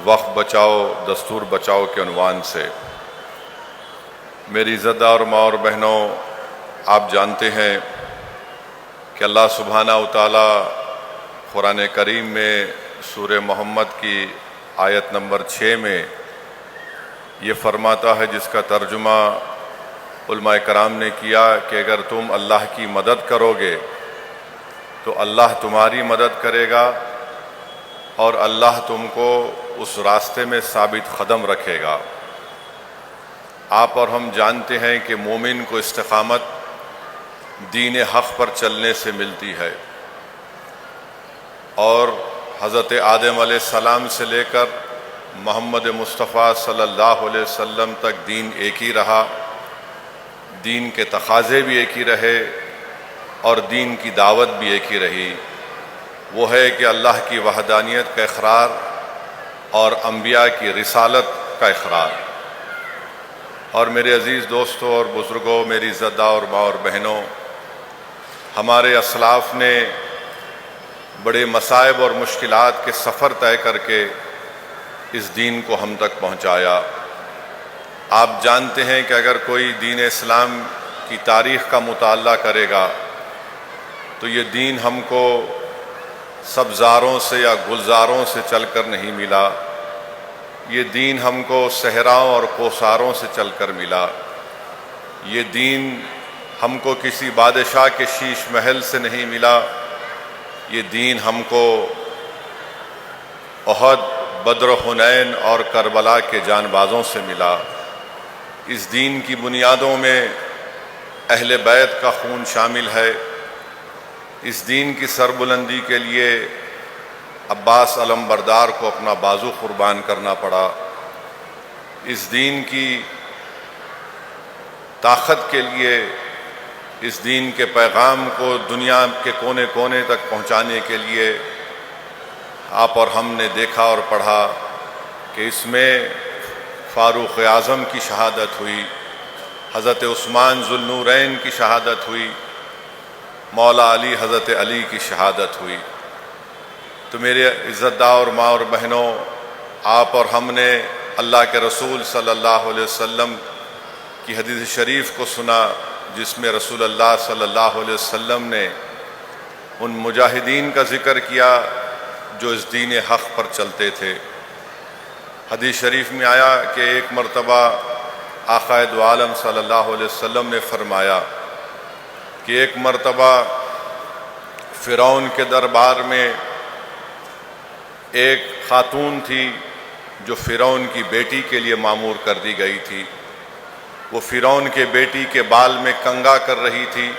وقت بچاؤ دستور بچاؤ کے عنوان سے۔ میری عزتدار ماں اور بہنوں، آپ جانتے ہیں کہ اللہ سبحانہ و تعالی قرآن کریم میں سورہ محمد کی آیت نمبر 6 میں یہ فرماتا ہے، جس کا ترجمہ علماء کرام نے کیا کہ اگر تم اللہ کی مدد کرو گے تو اللہ تمہاری مدد کرے گا اور اللہ تم کو اس راستے میں ثابت قدم رکھے گا۔ آپ اور ہم جانتے ہیں کہ مومن کو استقامت دین حق پر چلنے سے ملتی ہے، اور حضرت آدم علیہ السلام سے لے کر محمد مصطفیٰ صلی اللہ علیہ وسلم تک دین ایک ہی رہا، دین کے تقاضے بھی ایک ہی رہے اور دین کی دعوت بھی ایک ہی رہی۔ وہ ہے کہ اللہ کی وحدانیت کا اقرار اور انبیاء کی رسالت کا اقرار۔ اور میرے عزیز دوستوں اور بزرگوں، میری عزتدار ماں اور بہنوں، ہمارے اسلاف نے بڑے مصائب اور مشکلات کے سفر طے کر کے اس دین کو ہم تک پہنچایا۔ آپ جانتے ہیں کہ اگر کوئی دین اسلام کی تاریخ کا مطالعہ کرے گا تو یہ دین ہم کو سبزاروں سے یا گلزاروں سے چل کر نہیں ملا، یہ دین ہم کو صحراؤں اور کوثاروں سے چل کر ملا، یہ دین ہم کو کسی بادشاہ کے شیش محل سے نہیں ملا، یہ دین ہم کو احد، بدر و حنین اور کربلا کے جان بازوں سے ملا۔ اس دین کی بنیادوں میں اہل بیت کا خون شامل ہے۔ اس دین کی سربلندی کے لیے عباس علمبردار کو اپنا بازو قربان کرنا پڑا۔ اس دین کی طاقت کے لیے، اس دین کے پیغام کو دنیا کے کونے کونے تک پہنچانے کے لیے آپ اور ہم نے دیکھا اور پڑھا کہ اس میں فاروق اعظم کی شہادت ہوئی، حضرت عثمان ذو النورین کی شہادت ہوئی، مولا علی حضرت علی کی شہادت ہوئی۔ تو میرے عزتدار ماں اور بہنوں، آپ اور ہم نے اللہ کے رسول صلی اللہ علیہ وسلم کی حدیث شریف کو سنا، جس میں رسول اللہ صلی اللہ علیہ وسلم نے ان مجاہدین کا ذکر کیا جو اس دین حق پر چلتے تھے۔ حدیث شریف میں آیا کہ ایک مرتبہ آقا دو عالم صلی اللہ علیہ وسلم نے فرمایا کہ ایک مرتبہ فرعون کے دربار میں ایک خاتون تھی جو فرعون کی بیٹی کے لیے مامور کر دی گئی تھی۔ وہ فرعون کے بیٹی کے بال میں کنگا کر رہی تھی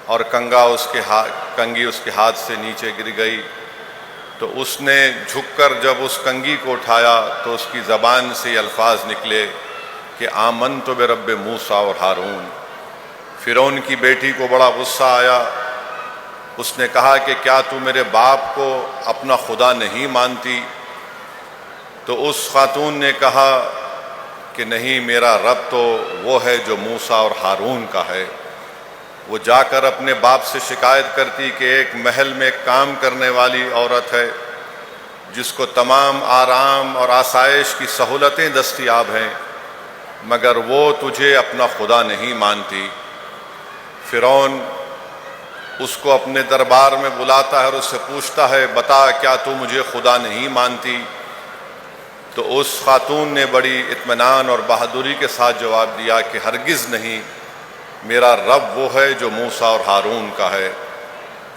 اور کنگھی اس کے ہاتھ سے نیچے گر گئی، تو اس نے جھک کر جب اس کنگھی کو اٹھایا تو اس کی زبان سے یہ الفاظ نکلے کہ آمنت برب موسیٰ اور ہارون۔ فرعون کی بیٹی کو بڑا غصہ آیا، اس نے کہا کہ کیا تو میرے باپ کو اپنا خدا نہیں مانتی؟ تو اس خاتون نے کہا کہ نہیں، میرا رب تو وہ ہے جو موسیٰ اور ہارون کا ہے۔ وہ جا کر اپنے باپ سے شکایت کرتی کہ ایک محل میں کام کرنے والی عورت ہے جس کو تمام آرام اور آسائش کی سہولتیں دستیاب ہیں، مگر وہ تجھے اپنا خدا نہیں مانتی۔ فرعون اس کو اپنے دربار میں بلاتا ہے اور اس سے پوچھتا ہے، بتا کیا تو مجھے خدا نہیں مانتی؟ تو اس خاتون نے بڑی اطمینان اور بہادری کے ساتھ جواب دیا کہ ہرگز نہیں، میرا رب وہ ہے جو موسیٰ اور ہارون کا ہے۔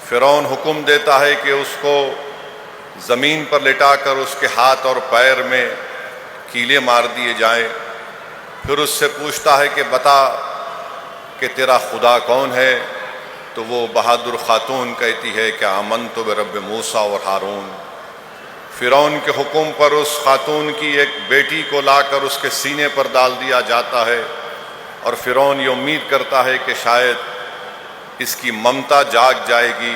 فرعون حکم دیتا ہے کہ اس کو زمین پر لٹا کر اس کے ہاتھ اور پیر میں کیلے مار دیے جائیں۔ پھر اس سے پوچھتا ہے کہ بتا کہ تیرا خدا کون ہے؟ تو وہ بہادر خاتون کہتی ہے کہ آمنت برب موسیٰ اور ہارون۔ فرعون کے حکم پر اس خاتون کی ایک بیٹی کو لا کر اس کے سینے پر ڈال دیا جاتا ہے، اور فرعون یہ امید کرتا ہے کہ شاید اس کی ممتا جاگ جائے گی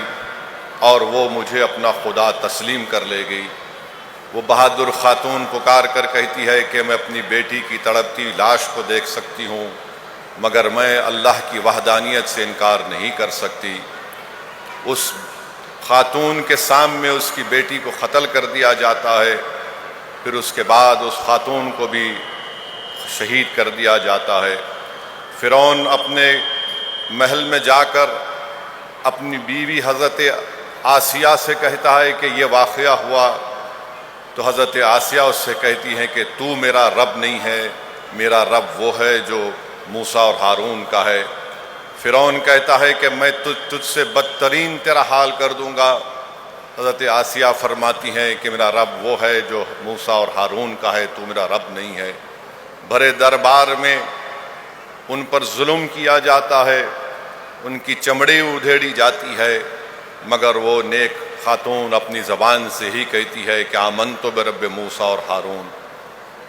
اور وہ مجھے اپنا خدا تسلیم کر لے گی۔ وہ بہادر خاتون پکار کر کہتی ہے کہ میں اپنی بیٹی کی تڑپتی لاش کو دیکھ سکتی ہوں، مگر میں اللہ کی وحدانیت سے انکار نہیں کر سکتی۔ اس خاتون کے سامنے اس کی بیٹی کو قتل کر دیا جاتا ہے۔ پھر اس کے بعد اس خاتون کو بھی شہید کر دیا جاتا ہے۔ فرعون اپنے محل میں جا کر اپنی بیوی حضرت آسیہ سے کہتا ہے کہ یہ واقعہ ہوا، تو حضرت آسیہ اس سے کہتی ہیں کہ تو میرا رب نہیں ہے، میرا رب وہ ہے جو موسیٰ اور ہارون کا ہے۔ فرعون کہتا ہے کہ میں تجھ سے بدترین تیرا حال کر دوں گا۔ حضرت آسیہ فرماتی ہیں کہ میرا رب وہ ہے جو موسیٰ اور ہارون کا ہے، تو میرا رب نہیں ہے۔ بھرے دربار میں ان پر ظلم کیا جاتا ہے، ان کی چمڑی ادھیڑی جاتی ہے، مگر وہ نیک خاتون اپنی زبان سے ہی کہتی ہے کہ آمنت برب موسیٰ اور ہارون۔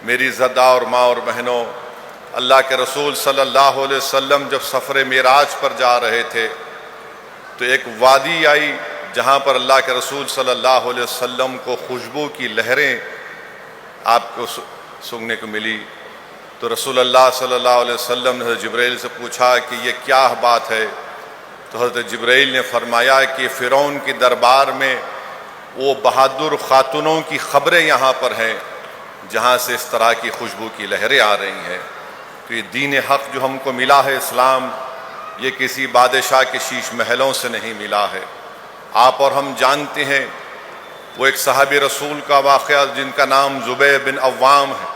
میری زدہ اور ماں اور بہنوں، اللہ کے رسول صلی اللہ علیہ وسلم جب سفر معراج پر جا رہے تھے تو ایک وادی آئی جہاں پر اللہ کے رسول صلی اللہ علیہ وسلم کو خوشبو کی لہریں آپ کو سننے کو ملی۔ تو رسول اللہ صلی اللہ علیہ وسلم نے حضرت جبرائیل سے پوچھا کہ یہ کیا بات ہے؟ تو حضرت جبرائیل نے فرمایا کہ فرعون کی دربار میں وہ بہادر خاتونوں کی خبریں یہاں پر ہیں جہاں سے اس طرح کی خوشبو کی لہریں آ رہی ہیں۔ تو یہ دین حق جو ہم کو ملا ہے اسلام، یہ کسی بادشاہ کے شیش محلوں سے نہیں ملا ہے۔ آپ اور ہم جانتے ہیں وہ ایک صحابی رسول کا واقعہ جن کا نام زبیر بن عوام ہے،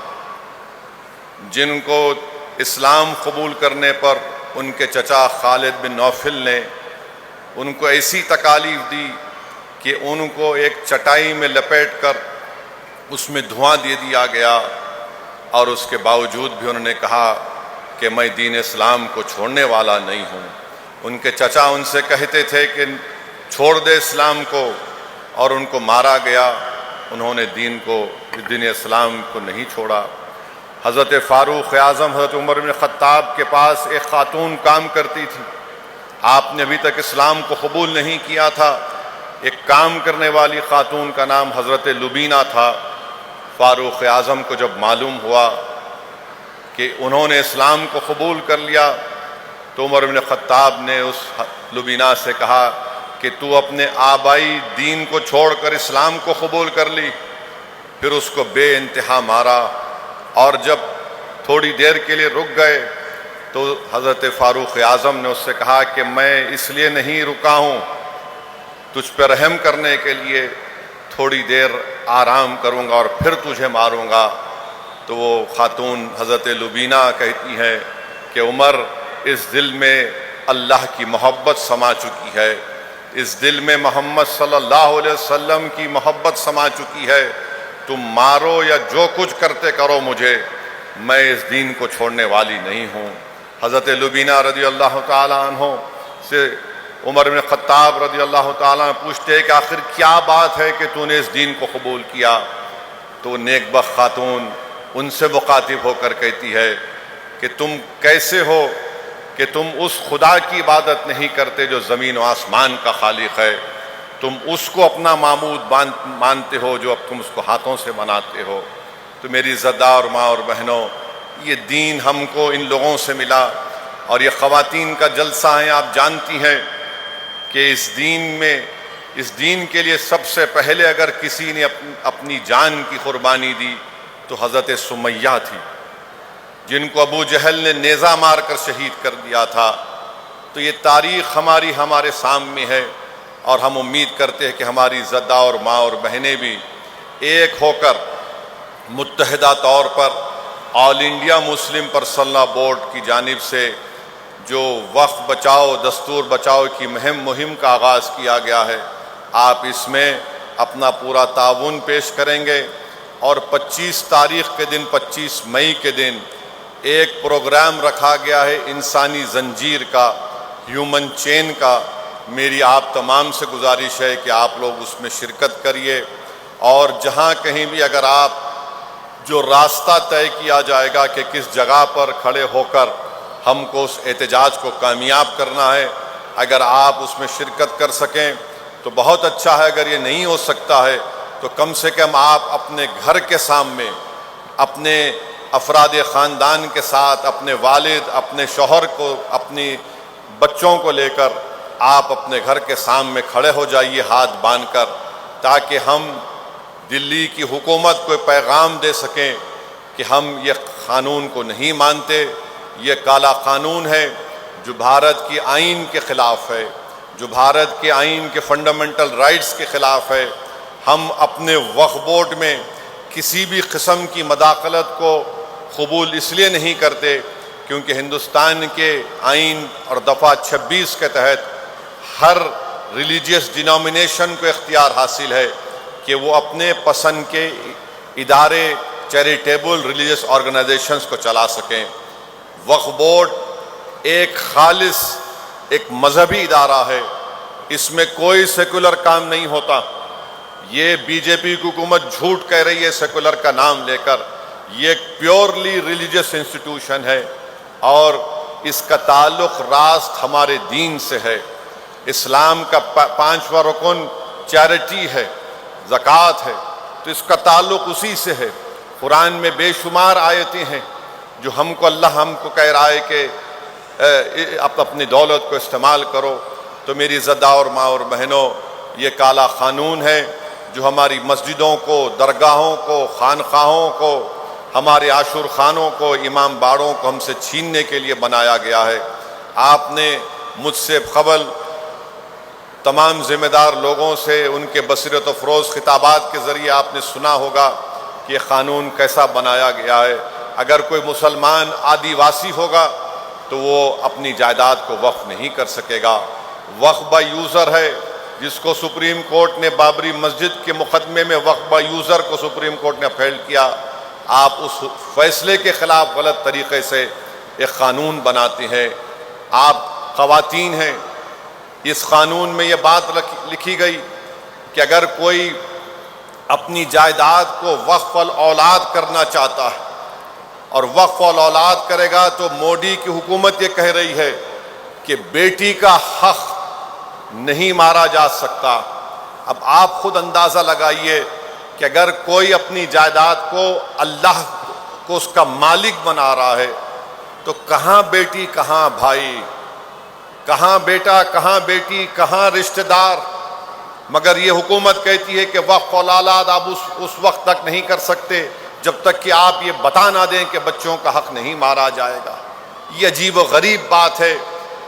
جن کو اسلام قبول کرنے پر ان کے چچا خالد بن نوفل نے ان کو ایسی تکالیف دی کہ ان کو ایک چٹائی میں لپیٹ کر اس میں دھواں دے دیا گیا، اور اس کے باوجود بھی انہوں نے کہا کہ میں دین اسلام کو چھوڑنے والا نہیں ہوں۔ ان کے چچا ان سے کہتے تھے کہ چھوڑ دے اسلام کو، اور ان کو مارا گیا۔ انہوں نے دین اسلام کو نہیں چھوڑا۔ حضرت فاروق اعظم حضرت عمر بن خطاب کے پاس ایک خاتون کام کرتی تھی، آپ نے ابھی تک اسلام کو قبول نہیں کیا تھا۔ ایک کام کرنے والی خاتون کا نام حضرت لبینہ تھا۔ فاروق اعظم کو جب معلوم ہوا کہ انہوں نے اسلام کو قبول کر لیا تو عمر بن خطاب نے اس لبینہ سے کہا کہ تو اپنے آبائی دین کو چھوڑ کر اسلام کو قبول کر لی۔ پھر اس کو بے انتہا مارا، اور جب تھوڑی دیر کے لیے رک گئے تو حضرت فاروق اعظم نے اس سے کہا کہ میں اس لیے نہیں رکا ہوں، تجھ پہ رحم کرنے کے لیے تھوڑی دیر آرام کروں گا اور پھر تجھے ماروں گا۔ تو وہ خاتون حضرت لبینہ کہتی ہے کہ عمر، اس دل میں اللہ کی محبت سما چکی ہے، اس دل میں محمد صلی اللہ علیہ وسلم کی محبت سما چکی ہے، تم مارو یا جو کچھ کرتے کرو مجھے، میں اس دین کو چھوڑنے والی نہیں ہوں۔ حضرت لبینہ رضی اللہ تعالیٰ عنہ سے عمر بن خطاب رضی اللہ تعالیٰ عنہ پوچھتے کہ آخر کیا بات ہے کہ تو نے اس دین کو قبول کیا؟ تو نیک بخت خاتون ان سے مخاطب ہو کر کہتی ہے کہ تم کیسے ہو کہ تم اس خدا کی عبادت نہیں کرتے جو زمین و آسمان کا خالق ہے، تم اس کو اپنا معبود مانتے ہو جو اب تم اس کو ہاتھوں سے بناتے ہو۔ تو میری زدہ اور ماں اور بہنوں، یہ دین ہم کو ان لوگوں سے ملا، اور یہ خواتین کا جلسہ ہے۔ آپ جانتی ہیں کہ اس دین کے لیے سب سے پہلے اگر کسی نے اپنی جان کی قربانی دی تو حضرت سمیہ تھی، جن کو ابو جہل نے نیزہ مار کر شہید کر دیا تھا۔ تو یہ تاریخ ہمارے سامنے ہے، اور ہم امید کرتے ہیں کہ ہماری زدہ اور ماں اور بہنیں بھی ایک ہو کر متحدہ طور پر آل انڈیا مسلم پرسنل بورڈ کی جانب سے جو وقف بچاؤ دستور بچاؤ کی مہم کا آغاز کیا گیا ہے، آپ اس میں اپنا پورا تعاون پیش کریں گے۔ اور 25 تاریخ کے دن 25 مئی کے دن ایک پروگرام رکھا گیا ہے انسانی زنجیر کا، ہیومن چین کا۔ میری آپ تمام سے گزارش ہے کہ آپ لوگ اس میں شرکت کریے، اور جہاں کہیں بھی اگر آپ جو راستہ طے کیا جائے گا کہ کس جگہ پر کھڑے ہو کر ہم کو اس احتجاج کو کامیاب کرنا ہے، اگر آپ اس میں شرکت کر سکیں تو بہت اچھا ہے۔ اگر یہ نہیں ہو سکتا ہے تو کم سے کم آپ اپنے گھر کے سامنے اپنے افراد خاندان کے ساتھ، اپنے والد، اپنے شوہر کو، اپنی بچوں کو لے کر آپ اپنے گھر کے سامنے کھڑے ہو جائیے ہاتھ باندھ کر، تاکہ ہم دلی کی حکومت کو پیغام دے سکیں کہ ہم یہ قانون کو نہیں مانتے، یہ کالا قانون ہے جو بھارت کی آئین کے خلاف ہے، جو بھارت کے آئین کے فنڈامنٹل رائٹس کے خلاف ہے۔ ہم اپنے وقف بورڈ میں کسی بھی قسم کی مداخلت کو قبول اس لیے نہیں کرتے کیونکہ ہندوستان کے آئین اور دفعہ 26 کے تحت ہر ریلیجیس ڈینومینیشن کو اختیار حاصل ہے کہ وہ اپنے پسند کے ادارے چیریٹیبل ریلیجیس آرگنائزیشنز کو چلا سکیں۔ وقف بورڈ ایک خالص ایک مذہبی ادارہ ہے، اس میں کوئی سیکولر کام نہیں ہوتا۔ یہ بی جے پی کی حکومت جھوٹ کہہ رہی ہے سیکولر کا نام لے کر، یہ ایک پیورلی ریلیجیس انسٹیٹیوشن ہے اور اس کا تعلق راست ہمارے دین سے ہے۔ اسلام کا 5واں رکن چیریٹی ہے، زکوٰۃ ہے، تو اس کا تعلق اسی سے ہے۔ قرآن میں بے شمار آیتیں ہیں جو اللہ ہم کو کہہ رہا ہے کہ اپنی دولت کو استعمال کرو۔ تو میری زدہ اور ماں اور بہنوں، یہ کالا قانون ہے جو ہماری مسجدوں کو، درگاہوں کو، خانقاہوں کو، ہمارے عاشور خانوں کو، امام باڑوں کو ہم سے چھیننے کے لیے بنایا گیا ہے۔ آپ نے مجھ سے قبل تمام ذمہ دار لوگوں سے ان کے بصیرت افروز خطابات کے ذریعے آپ نے سنا ہوگا کہ یہ قانون کیسا بنایا گیا ہے۔ اگر کوئی مسلمان آدیواسی ہوگا تو وہ اپنی جائیداد کو وقف نہیں کر سکے گا۔ وقف با یوزر ہے، جس کو سپریم کورٹ نے بابری مسجد کے مقدمے میں وقف با یوزر کو سپریم کورٹ نے اپیل کیا۔ آپ اس فیصلے کے خلاف غلط طریقے سے ایک قانون بناتے ہیں۔ آپ خواتین ہیں، اس قانون میں یہ بات لکھی گئی کہ اگر کوئی اپنی جائیداد کو وقف الاولاد کرنا چاہتا ہے اور وقف الاولاد کرے گا تو مودی کی حکومت یہ کہہ رہی ہے کہ بیٹی کا حق نہیں مارا جا سکتا۔ اب آپ خود اندازہ لگائیے کہ اگر کوئی اپنی جائیداد کو اللہ کو اس کا مالک بنا رہا ہے تو کہاں بیٹی کہاں بھائی، کہاں بیٹا کہاں بیٹی کہاں رشتہ دار؟ مگر یہ حکومت کہتی ہے کہ وقف الاولاد آپ اس وقت تک نہیں کر سکتے جب تک کہ آپ یہ بتا نہ دیں کہ بچوں کا حق نہیں مارا جائے گا۔ یہ عجیب و غریب بات ہے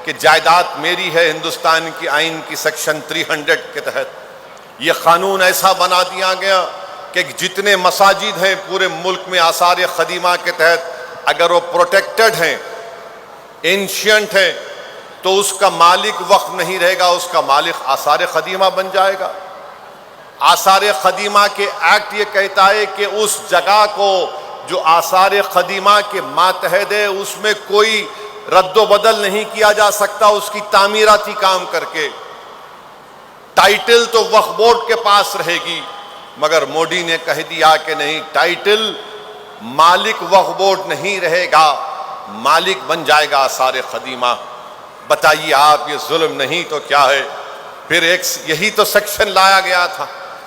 کہ جائیداد میری ہے ہندوستان کی آئین کی سیکشن 300 کے تحت۔ یہ قانون ایسا بنا دیا گیا کہ جتنے مساجد ہیں پورے ملک میں آثار قدیمہ کے تحت اگر وہ پروٹیکٹڈ ہیں، اینشینٹ ہیں، تو اس کا مالک وقف نہیں رہے گا، اس کا مالک آثار قدیمہ بن جائے گا۔ آثار قدیمہ کے ایکٹ یہ کہتا ہے کہ اس جگہ کو جو آثار قدیمہ کے ماتحت ہے اس میں کوئی رد و بدل نہیں کیا جا سکتا اس کی تعمیراتی کام کر کے۔ ٹائٹل تو وقف بورڈ کے پاس رہے گی، مگر مودی نے کہہ دیا کہ نہیں، ٹائٹل مالک وقف بورڈ نہیں رہے گا، مالک بن جائے گا آثار قدیمہ۔ بتائیے آپ، یہ ظلم نہیں تو کیا ہے؟ پھر یہی تو سیکشن لایا گیا تھا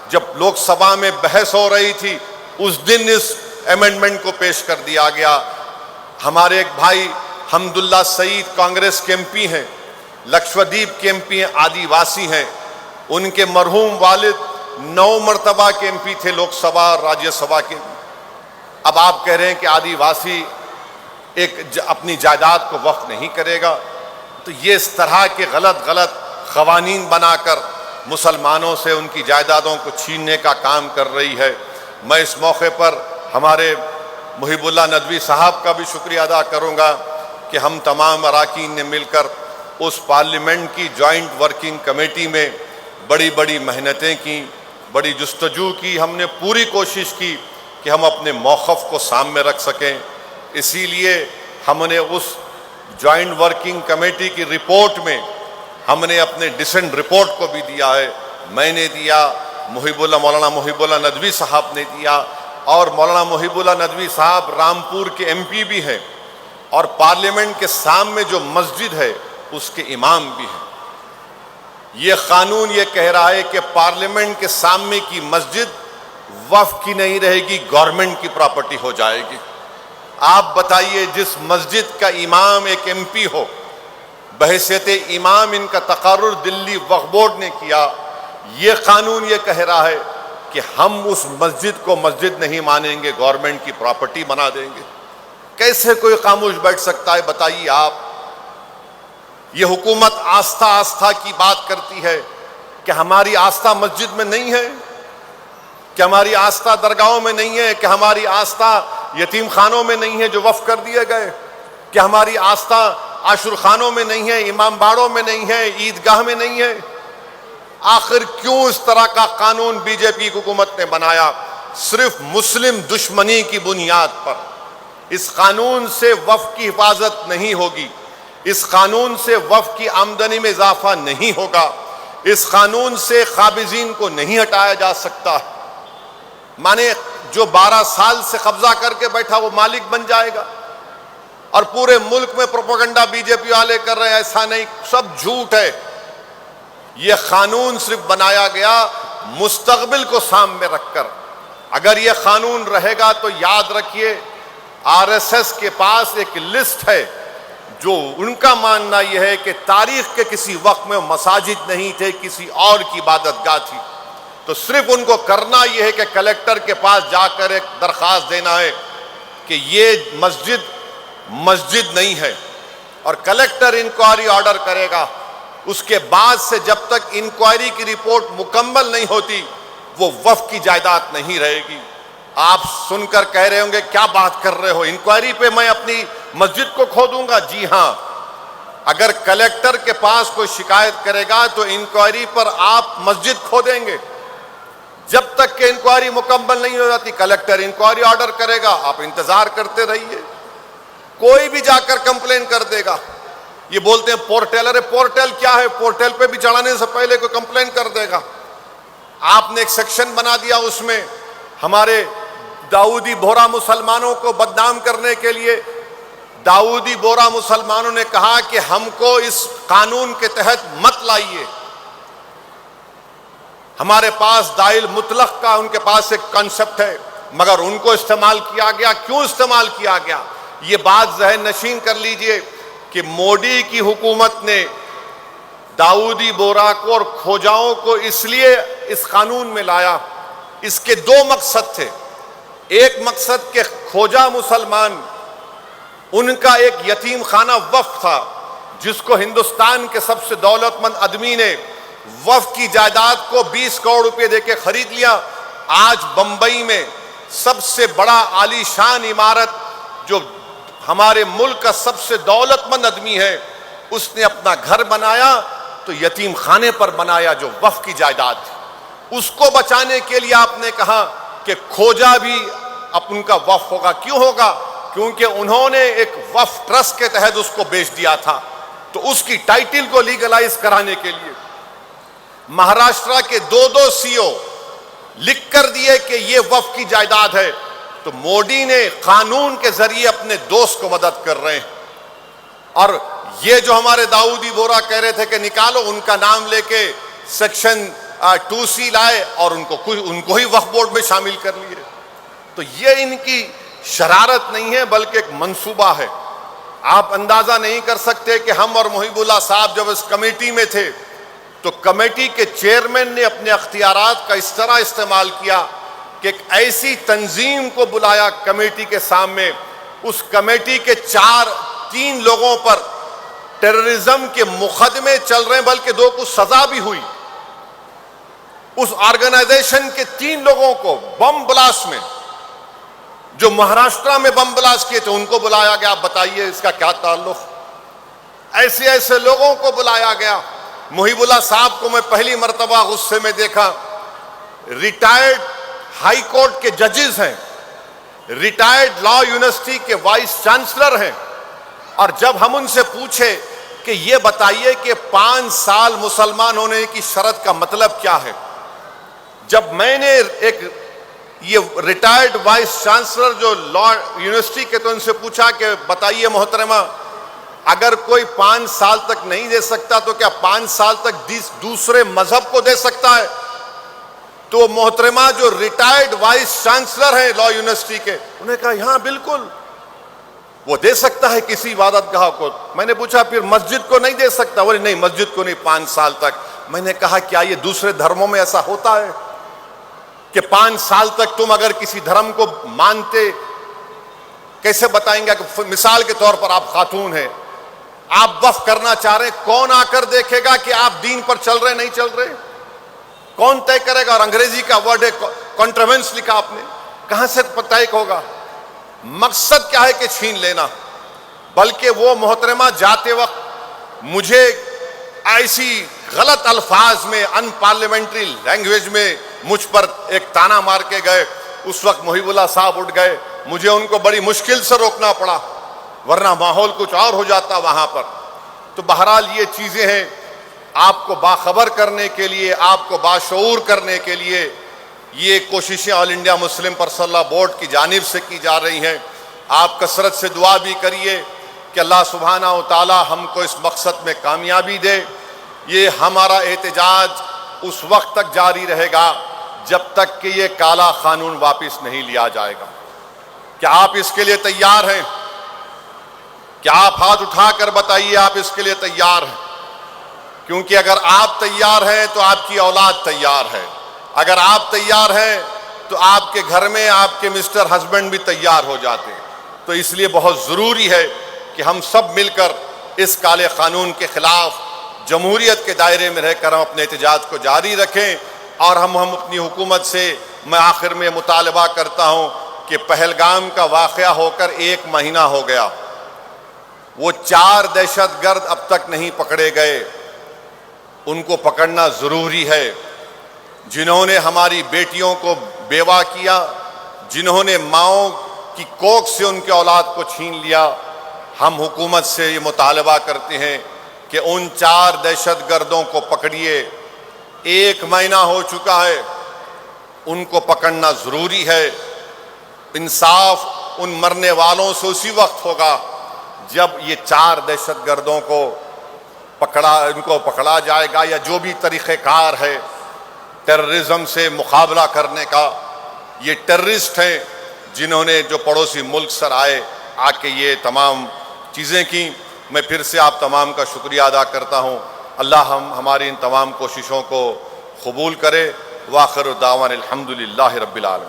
جب لوک سبھا میں بحث ہو رہی تھی، اس دن اس ایمنڈمنٹ کو پیش کر دیا گیا۔ ہمارے ایک بھائی حمداللہ سعید کانگریس کے ایم پی ہیں، لکشدیپ کے ایم پی ہیں، آدیواسی ہیں، ان کے مرحوم والد 9 مرتبہ کے ایم پی تھے لوک سبھا اور راجیہ سبھا کے۔ اب آپ کہہ رہے ہیں کہ آدیواسی اپنی جائیداد کو وقف نہیں کرے گا، تو یہ اس طرح کے غلط قوانین بنا کر مسلمانوں سے ان کی جائیدادوں کو چھیننے کا کام کر رہی ہے۔ میں اس موقع پر ہمارے محب اللہ ندوی صاحب کا بھی شکریہ ادا کروں گا کہ ہم تمام اراکین نے مل کر اس پارلیمنٹ کی جوائنٹ ورکنگ کمیٹی میں بڑی محنتیں کی، بڑی جستجو کی، ہم نے پوری کوشش کی کہ ہم اپنے موقف کو سامنے رکھ سکیں۔ اسی لیے ہم نے اس جوائنٹ ورکنگ کمیٹی کی رپورٹ میں ہم نے اپنے ڈسنٹ رپورٹ کو بھی دیا ہے، میں نے دیا، مولانا محب اللہ ندوی صاحب نے دیا، اور مولانا محب اللہ ندوی صاحب رامپور کے ایم پی بھی ہیں اور پارلیمنٹ کے سامنے جو مسجد ہے اس کے امام بھی ہیں۔ یہ قانون یہ کہہ رہا ہے کہ پارلیمنٹ کے سامنے کی مسجد وقف کی نہیں رہے گی، گورنمنٹ کی پراپرٹی ہو جائے گی۔ آپ بتائیے، جس مسجد کا امام ایک ایم پی ہو، بحیثیت امام ان کا تقرر دلی وقف بورڈ نے کیا، یہ قانون یہ کہہ رہا ہے کہ ہم اس مسجد کو مسجد نہیں مانیں گے، گورنمنٹ کی پراپرٹی بنا دیں گے؟ کیسے کوئی خاموش بیٹھ سکتا ہے بتائیے آپ؟ یہ حکومت آستھا کی بات کرتی ہے کہ ہماری آستھا مسجد میں نہیں ہے، کہ ہماری آستھا درگاہوں میں نہیں ہے، کہ ہماری آستھا یتیم خانوں میں نہیں ہے جو وقف کر دیے گئے، کہ ہماری آستھا عاشور خانوں میں نہیں ہے، امام باڑوں میں نہیں ہے، عیدگاہ میں نہیں ہے۔ آخر کیوں اس طرح کا قانون بی جے پی حکومت نے بنایا؟ صرف مسلم دشمنی کی بنیاد پر۔ اس قانون سے وقف کی حفاظت نہیں ہوگی، اس قانون سے وقف کی آمدنی میں اضافہ نہیں ہوگا، اس قانون سے قابضین کو نہیں ہٹایا جا سکتا۔ مانے جو 12 سال سے قبضہ کر کے بیٹھا وہ مالک بن جائے گا، اور پورے ملک میں پروپیگنڈا بی جے پی والے کر رہے ہیں ایسا نہیں، سب جھوٹ ہے۔ یہ قانون صرف بنایا گیا مستقبل کو سامنے رکھ کر۔ اگر یہ قانون رہے گا تو یاد رکھیے آر ایس ایس کے پاس ایک لسٹ ہے جو ان کا ماننا یہ ہے کہ تاریخ کے کسی وقت میں مساجد نہیں تھے، کسی اور کی عبادت گاہ تھی۔ تو صرف ان کو کرنا یہ ہے کہ کلیکٹر کے پاس جا کر ایک درخواست دینا ہے کہ یہ مسجد نہیں ہے، اور کلیکٹر انکوائری آرڈر کرے گا۔ اس کے بعد سے جب تک انکوائری کی رپورٹ مکمل نہیں ہوتی وہ وقف کی جائیداد نہیں رہے گی۔ آپ سن کر کہہ رہے ہوں گے کیا بات کر رہے ہو، انکوائری پہ میں اپنی مسجد کو کھودوں گا؟ جی ہاں، اگر کلیکٹر کے پاس کوئی شکایت کرے گا تو انکوائری پر آپ مسجد کھودیں گے۔ جب تک کہ انکوائری مکمل نہیں ہو جاتی کلیکٹر انکوائری آرڈر کرے گا، آپ انتظار کرتے رہیے۔ کوئی بھی جا کر کمپلین کر دے گا۔ یہ بولتے ہیں پورٹل، ارے پورٹل کیا ہے؟ پورٹل پہ بھی چڑھانے سے پہلے کوئی کمپلین کر دے گا۔ آپ نے ایک سیکشن بنا دیا، اس میں ہمارے داؤدی بورا مسلمانوں کو بدنام کرنے کے لیے داؤدی بورا مسلمانوں نے کہا کہ ہم کو اس قانون کے تحت مت لائیے۔ ہمارے پاس دائل مطلق کا ان کے پاس ایک کنسپٹ ہے، مگر ان کو استعمال کیا گیا۔ کیوں استعمال کیا گیا؟ یہ بات ذہن نشین کر لیجئے کہ مودی کی حکومت نے داؤدی بورا کو اور کھوجاؤں کو اس لیے اس قانون میں لایا، اس کے 2 مقصد تھے۔ ایک مقصد کہ کھوجا مسلمان، ان کا ایک یتیم خانہ وقف تھا جس کو ہندوستان کے سب سے دولت مند آدمی نے وقف کی جائیداد کو 20 کروڑ روپے دے کے خرید لیا۔ آج بمبئی میں سب سے بڑا عالی شان عمارت جو ہمارے ملک کا سب سے دولت مند آدمی ہے، اس نے اپنا گھر بنایا تو یتیم خانے پر بنایا جو وقف کی جائیداد تھی۔ اس کو بچانے کے لیے آپ نے کہا کہ کھوجا بھی ان کا وقف ہوگا۔ کیوں ہوگا؟ کیونکہ انہوں نے ایک وقف ٹرسٹ کے تحت اس کو بیچ دیا تھا، تو اس کی ٹائٹل کو لیگلائز کرانے کے لیے مہاراشٹرا کے 2 CEO لکھ کر دیے کہ یہ وقف کی جائیداد ہے، تو مودی نے قانون کے ذریعے اپنے دوست کو مدد کر رہے ہیں۔ اور یہ جو ہمارے داؤدی بورا کہہ رہے تھے کہ نکالو، ان کا نام لے کے سیکشن 2C لائے اور ان کو ہی وقف بورڈ میں شامل کر لیے۔ تو یہ ان کی شرارت نہیں ہے بلکہ ایک منصوبہ ہے۔ آپ اندازہ نہیں کر سکتے کہ ہم اور محب اللہ صاحب جب اس کمیٹی میں تھے تو کمیٹی کے چیئرمین نے اپنے اختیارات کا اس طرح استعمال کیا کہ ایک ایسی تنظیم کو بلایا کمیٹی کے سامنے، اس کمیٹی کے 3 لوگوں پر ٹیررزم کے مقدمے چل رہے ہیں، بلکہ 2 کو سزا بھی ہوئی۔ اس آرگنائزیشن کے 3 لوگوں کو بم بلاسٹ میں، جو مہاراشٹرا میں بم بلاسٹ کیے تھے، ان کو بلایا گیا۔ آپ بتائیے اس کا کیا تعلق؟ ایسے لوگوں کو بلایا گیا۔ محب اللہ صاحب کو میں پہلی مرتبہ غصے میں دیکھا۔ ریٹائرڈ ہائی کورٹ کے ججز ہیں، ریٹائرڈ لا یونیورسٹی کے وائس چانسلر ہیں، اور جب ہم ان سے پوچھے کہ یہ بتائیے کہ 5 سال مسلمان ہونے کی شرط کا مطلب کیا ہے، جب میں نے یہ ریٹائرڈ وائس چانسلر جو لا یونیورسٹی کے تو ان سے پوچھا کہ بتائیے محترمہ، اگر کوئی 5 سال تک نہیں دے سکتا تو کیا 5 سال تک دوسرے مذہب کو دے سکتا ہے؟ تو محترمہ جو ریٹائرڈ وائس چانسلر ہیں لا یونیورسٹی کے، انہوں نے کہا ہاں بالکل وہ دے سکتا ہے کسی عبادت گاہ کو۔ میں نے پوچھا پھر مسجد کو نہیں دے سکتا؟ بولے نہیں، مسجد کو نہیں 5 سال تک۔ میں نے کہا کیا یہ دوسرے دھرموں میں ایسا ہوتا ہے؟ کہ 5 سال تک تم اگر کسی دھرم کو مانتے، کیسے بتائیں گے کہ مثال کے طور پر آپ خاتون ہیں، آپ وقف کرنا چاہ رہے ہیں، کون آ کر دیکھے گا کہ آپ دین پر چل رہے نہیں چل رہے؟ کون طے کرے گا؟ اور انگریزی کا ورڈ ہے کنٹروینس لکھا آپ نے، کہاں سے طے ہوگا؟ مقصد کیا ہے کہ چھین لینا؟ بلکہ وہ محترمہ جاتے وقت مجھے ایسی غلط الفاظ میں، ان پارلیمنٹری لینگویج میں مجھ پر ایک تانا مار کے گئے. اس وقت محب اللہ صاحب اٹھ گئے، مجھے ان کو بڑی مشکل سے روکنا پڑا، ورنہ ماحول کچھ اور ہو جاتا وہاں پر. تو بہرحال یہ چیزیں ہیں، آپ کو باخبر کرنے کے لیے، آپ کو باشعور کرنے کے لیے یہ کوششیں آل انڈیا مسلم پرسنل بورڈ کی جانب سے کی جا رہی ہیں. آپ کثرت سے دعا بھی کریے کہ اللہ سبحانہ و تعالی ہم کو اس مقصد میں کامیابی دے. یہ ہمارا احتجاج اس وقت تک جاری رہے گا جب تک کہ یہ کالا قانون واپس نہیں لیا جائے گا. کیا آپ اس کے لیے تیار ہیں؟ کیا آپ ہاتھ اٹھا کر بتائیے آپ اس کے لیے تیار ہیں؟ کیونکہ اگر آپ تیار ہیں تو آپ کی اولاد تیار ہے. اگر آپ تیار ہیں تو آپ کے گھر میں آپ کے مسٹر ہسبینڈ بھی تیار ہو جاتے ہیں. تو اس لیے بہت ضروری ہے کہ ہم سب مل کر اس کالے قانون کے خلاف جمہوریت کے دائرے میں رہ کر ہم اپنے احتجاج کو جاری رکھیں. اور ہم اپنی حکومت سے میں آخر میں مطالبہ کرتا ہوں کہ پہلگام کا واقعہ ہو کر 1 مہینہ ہو گیا، وہ 4 دہشت گرد اب تک نہیں پکڑے گئے. ان کو پکڑنا ضروری ہے، جنہوں نے ہماری بیٹیوں کو بیوہ کیا، جنہوں نے ماؤں کی کوکھ سے ان کے اولاد کو چھین لیا. ہم حکومت سے یہ مطالبہ کرتے ہیں کہ ان 4 دہشت گردوں کو پکڑیے. 1 مہینہ ہو چکا ہے، ان کو پکڑنا ضروری ہے. انصاف ان مرنے والوں سے اسی وقت ہوگا جب یہ 4 دہشت گردوں کو ان کو پکڑا جائے گا، یا جو بھی طریقہ کار ہے ٹیررزم سے مقابلہ کرنے کا. یہ ٹیررسٹ ہیں جنہوں نے جو پڑوسی ملک سے آ کے یہ تمام چیزیں کی. میں پھر سے آپ تمام کا شکریہ ادا کرتا ہوں. اللہ ہماری ان تمام کوششوں کو قبول کرے. وآخر دعوانا الحمدللہ رب العالمین.